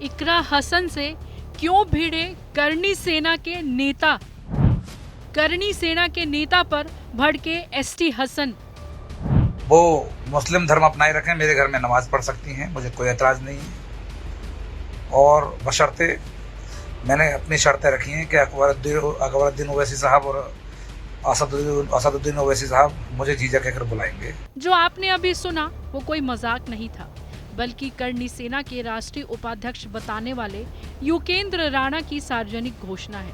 इकरा हसन से क्यों भिड़े करनी सेना के नेता? करनी सेना के नेता पर भड़के एसटी हसन। वो मुस्लिम धर्म अपनाए रखें, मेरे घर में नमाज पढ़ सकती हैं, मुझे कोई एतराज़ नहीं है। और बशर्ते मैंने अपनी शर्तें रखी हैं कि अकबरुद्दीन ओवैसी साहब और असदुद्दीन ओवैसी साहब मुझे जीजा कहकर बुलाएंगे। जो आपने अभी सुना वो कोई मजाक नहीं था, बल्कि करनी सेना के राष्ट्रीय उपाध्यक्ष बताने वाले युगेंद्र राणा की सार्वजनिक घोषणा है,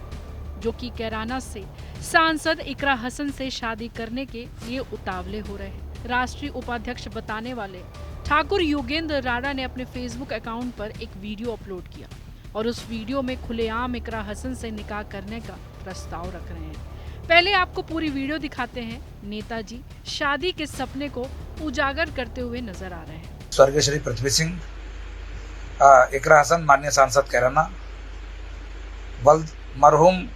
जो कि कैराना से सांसद इकरा हसन से शादी करने के लिए उतावले हो रहे हैं। राष्ट्रीय उपाध्यक्ष बताने वाले ठाकुर युगेंद्र राणा ने अपने फेसबुक अकाउंट पर एक वीडियो अपलोड किया और उस वीडियो में खुलेआम इकरा हसन से निकाह करने का प्रस्ताव रख रहे हैं। पहले आपको पूरी वीडियो दिखाते हैं। नेताजी शादी के सपने को उजागर करते हुए नजर आ रहे हैं। स्वर्गीय श्री पृथ्वी सिंह, इकरा हसन माननीय सांसद कैराना, बल्द मरहूम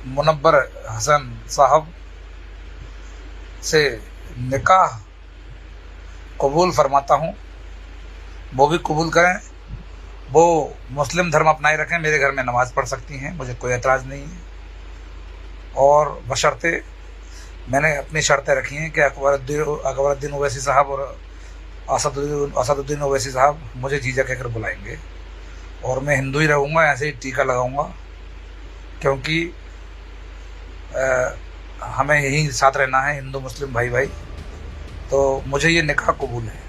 मुनव्वर हसन साहब से निकाह कबूल फरमाता हूँ। वो भी कबूल करें। वो मुस्लिम धर्म अपनाए रखें, मेरे घर में नमाज पढ़ सकती हैं, मुझे कोई एतराज़ नहीं है। और बशर्ते मैंने अपनी शर्तें रखी हैं कि अकबरुद्दीन ओवैसी साहब और असदुद्दीन ओवैसी साहब मुझे जीजा कहकर बुलाएंगे और मैं हिंदू ही रहूँगा, ऐसे ही टीका लगाऊंगा, क्योंकि हमें यही साथ रहना है, हिंदू मुस्लिम भाई भाई। तो मुझे ये निकाह कबूल है।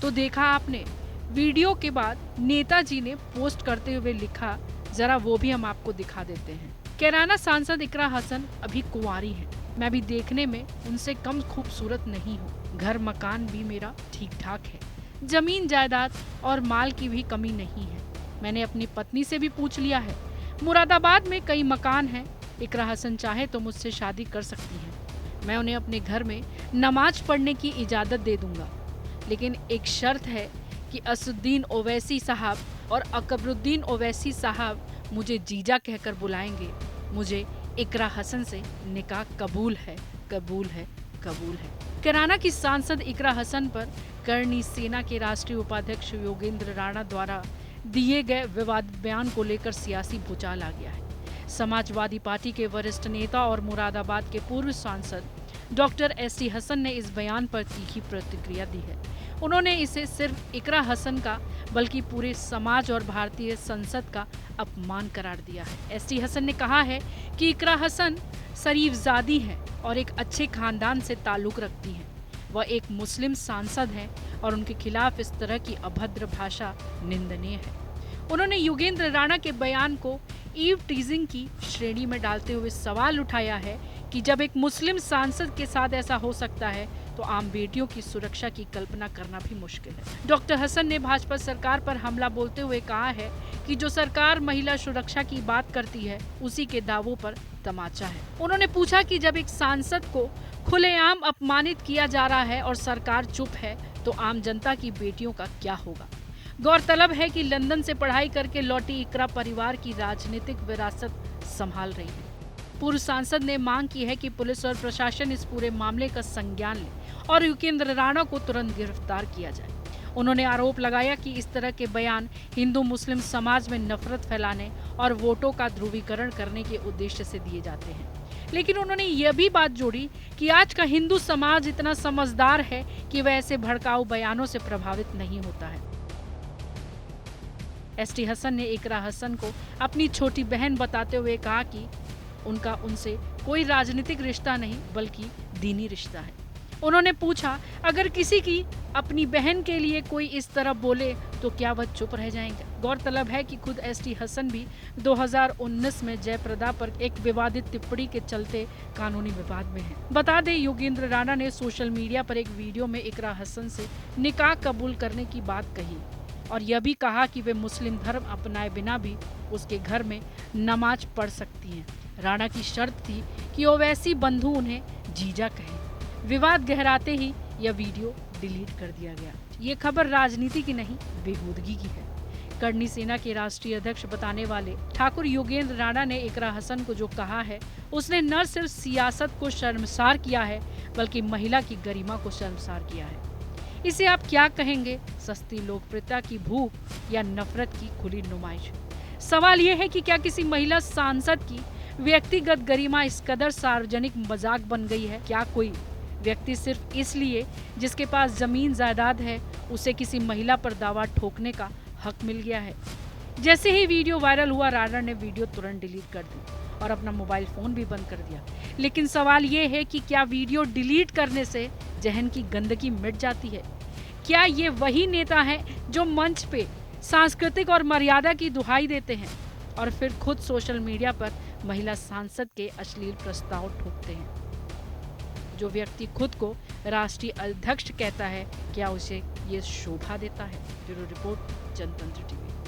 तो देखा आपने, वीडियो के बाद नेताजी ने पोस्ट करते हुए लिखा, जरा वो भी हम आपको दिखा देते हैं। कैराना सांसद इकरा हसन अभी कुंवारी हैं। मैं भी देखने में उनसे कम खूबसूरत नहीं हूँ। घर मकान भी मेरा ठीक ठाक है, जमीन जायदाद और माल की भी कमी नहीं है। मैंने अपनी पत्नी से भी पूछ लिया है, मुरादाबाद में कई मकान हैं। इकरा हसन चाहे तो मुझसे शादी कर सकती हैं। मैं उन्हें अपने घर में नमाज पढ़ने की इजाज़त दे दूंगा, लेकिन एक शर्त है कि असदुद्दीन ओवैसी साहब और अकबरुद्दीन ओवैसी साहब मुझे जीजा कहकर बुलाएंगे। मुझे इकरा हसन से निकाह कबूल है, कबूल है, कबूल है। कैराना की सांसद इकरा हसन पर करनी सेना के राष्ट्रीय उपाध्यक्ष योगेंद्र राणा द्वारा दिए गए विवादित बयान को लेकर सियासी भूचाल आ गया है। समाजवादी पार्टी के वरिष्ठ नेता और मुरादाबाद के पूर्व सांसद डॉक्टर एसटी हसन ने इस बयान पर तीखी प्रतिक्रिया दी है। उन्होंने इसे सिर्फ इकरा हसन का बल्कि पूरे समाज और भारतीय संसद का अपमान करार दिया है। एसटी हसन ने कहा है कि इकरा हसन शरीफजादी हैं और एक अच्छे खानदान से ताल्लुक रखती हैं। वह एक मुस्लिम सांसद हैं और उनके खिलाफ इस तरह की अभद्र भाषा निंदनीय है। उन्होंने युगेंद्र राणा के बयान को ईव टीजिंग की श्रेणी में डालते हुए सवाल उठाया है कि जब एक मुस्लिम सांसद के साथ ऐसा हो सकता है तो आम बेटियों की सुरक्षा की कल्पना करना भी मुश्किल है। डॉक्टर हसन ने भाजपा सरकार पर हमला बोलते हुए कहा है कि जो सरकार महिला सुरक्षा की बात करती है उसी के दावों पर तमाचा है। उन्होंने पूछा कि जब एक सांसद को खुलेआम अपमानित किया जा रहा है और सरकार चुप है तो आम जनता की बेटियों का क्या होगा। गौरतलब है कि लंदन से पढ़ाई करके लौटी इकरा परिवार की राजनीतिक विरासत संभाल रही है। पूर्व सांसद ने मांग की है कि पुलिस और प्रशासन इस पूरे मामले का संज्ञान ले और युगेंद्र राणा को तुरंत गिरफ्तार किया जाए। उन्होंने आरोप लगाया कि इस तरह के बयान हिंदू मुस्लिम समाज में नफरत फैलाने और वोटों का ध्रुवीकरण करने के उद्देश्य से दिए जाते हैं। लेकिन उन्होंने यह भी बात जोड़ी कि आज का हिंदू समाज इतना समझदार है कि वह ऐसे भड़काऊ बयानों से प्रभावित नहीं होता है। एसटी हसन ने इकरा हसन को अपनी छोटी बहन बताते हुए कहा कि उनका उनसे कोई राजनीतिक रिश्ता नहीं बल्कि दीनी रिश्ता है। उन्होंने पूछा, अगर किसी की अपनी बहन के लिए कोई इस तरह बोले तो क्या वह चुप रह जाएंगे। गौरतलब है कि खुद एसटी हसन भी 2019 में जयप्रदा पर एक विवादित टिप्पणी के चलते कानूनी विवाद में है। बता दें, योगेंद्र राणा ने सोशल मीडिया पर एक वीडियो में इकरा हसन से निकाह कबूल करने की बात कही और यह भी कहा कि वे मुस्लिम धर्म अपनाए बिना भी उसके घर में नमाज पढ़ सकती हैं। राणा की शर्त थी कि ओवैसी बंधु उन्हें जीजा कहें। विवाद गहराते ही यह वीडियो डिलीट कर दिया गया। ये खबर राजनीति की नहीं, बेहूदगी की है। करनी सेना के राष्ट्रीय अध्यक्ष बताने वाले ठाकुर योगेंद्र राणा ने इकरा हसन को जो कहा है, उसने न सिर्फ सियासत को शर्मसार किया है बल्कि महिला की गरिमा को शर्मसार किया है। इसे आप क्या कहेंगे? सस्ती लोकप्रियता की भूख या नफरत की खुली नुमाइश? सवाल यह है कि क्या किसी महिला सांसद की व्यक्तिगत गरिमा इस कदर सार्वजनिक मजाक बन गई है? क्या कोई व्यक्ति सिर्फ इसलिए जिसके पास जमीन जायदाद है उसे किसी महिला पर दावा ठोकने का हक मिल गया है? जैसे ही वीडियो वायरल हुआ, राणा ने वीडियो तुरंत डिलीट कर दी और अपना मोबाइल फोन भी बंद कर दिया। लेकिन सवाल ये है कि क्या वीडियो डिलीट करने से जहन की गंदगी मिट जाती है? क्या ये वही नेता है जो मंच पे सांस्कृतिक और मर्यादा की दुहाई देते हैं और फिर खुद सोशल मीडिया पर महिला सांसद के अश्लील प्रस्ताव ठोकते हैं? जो व्यक्ति खुद को राष्ट्रीय अध्यक्ष कहता है, क्या उसे ये शोभा देता है? ब्यूरो रिपोर्ट, जनतंत्र टीवी।